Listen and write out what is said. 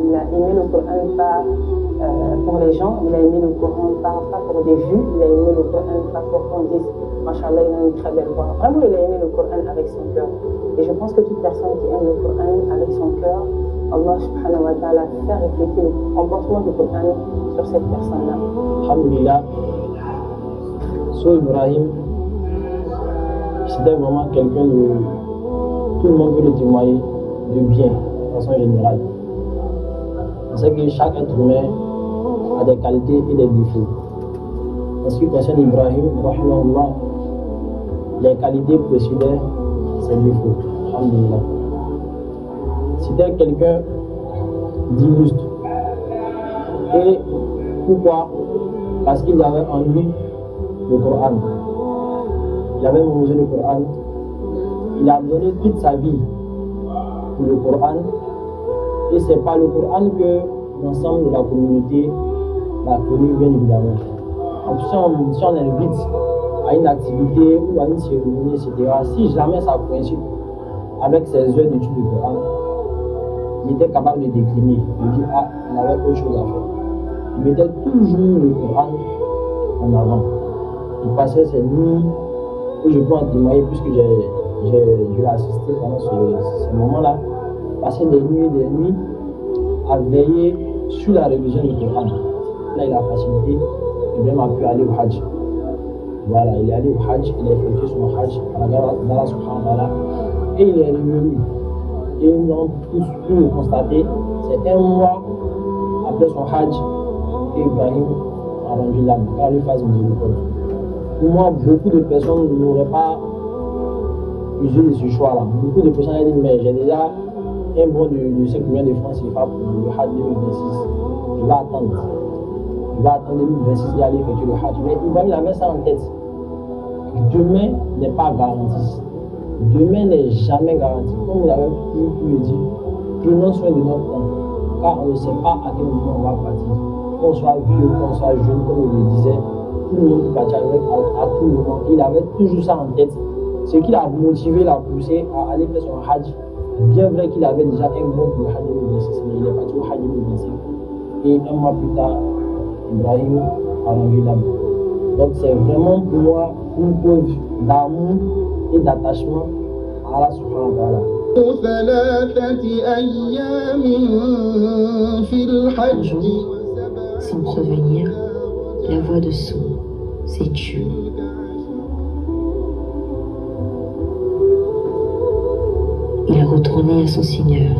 Il a aimé le Coran pas pour les gens, il a aimé le Coran pas pour des vues, il a aimé le Coran pas pour qu'on dise Mashallah, il a une très belle voix. Vraiment, il a aimé le Coran avec son cœur. Et je pense que toute personne qui aime le Coran avec son cœur, Allah subhanahu wa ta'ala fait refléter le comportement du Coran sur cette personne-là. Alhamdulillah, sur Ibrahim, c'était vraiment quelqu'un de... Tout le monde peut le témoigner de bien, de façon générale. C'est que chaque être humain a des qualités et des défauts. En ce qui concerne Ibrahim, rahimahullah, les qualités précédaient ses défauts. Alhamdulillah. C'était quelqu'un d'illustre. Et pourquoi? Parce qu'il avait en lui le Coran. Il avait mémorisé le Coran. Il a donné toute sa vie pour le Coran. Et c'est par le Coran que l'ensemble de la communauté l'a connu, bien évidemment. Si on invite à une activité ou à une cérémonie, etc., si jamais ça coïncide avec ses heures d'études du Coran, il était capable de décliner, de dire ah, il avait autre chose à faire. Il mettait toujours le Coran en avant. Il passait ses nuits, et je peux en témoigner puisque je l'ai assisté pendant ce moment-là, passer des nuits à veiller sur la révision du Coran. Là, il a facilité, et même a pu aller au Hajj. Voilà, il est allé au Hajj, il a effectué son Hajj d'Allah subhanahu wa ta'ala, et il est revenu. Et nous avons tous pu le constater, c'est un mois après son Hajj qu'Ibrahim a rendu l'âme, car lui fasse miséricorde. Pour moi, beaucoup de personnes n'auraient pas usé de ce choix-là. Beaucoup de personnes ont dit, mais j'ai déjà un bon de 5 millions de francs CFA pour le Hajj 2026. Je vais attendre. Je vais attendre 2026 et aller effectuer le Hajj. Mais Ibrahim avait ça en tête. Demain n'est pas garanti. Demain n'est jamais garanti. Comme il avait pu le dire, prenons soin de notre temps. Car on ne sait pas à quel moment on va partir. Qu'on soit vieux, qu'on soit jeune, comme il le disait, tout le monde peut partir avec à tout moment. Il avait toujours ça en tête. Ce qui l'a motivé, l'a poussé à aller faire son Hajj. Bien vrai qu'il avait déjà un bon pour le Hajj 2026, mais il est parti au Hajj 2025. Et un mois plus tard, Ibrahim a rendu l'âme. Donc c'est vraiment pour moi une preuve d'amour et d'attachement à Allah subhanahu wa ta'ala. Sans prévenir, la voix de son s'est tue. Il est retourné à son Seigneur.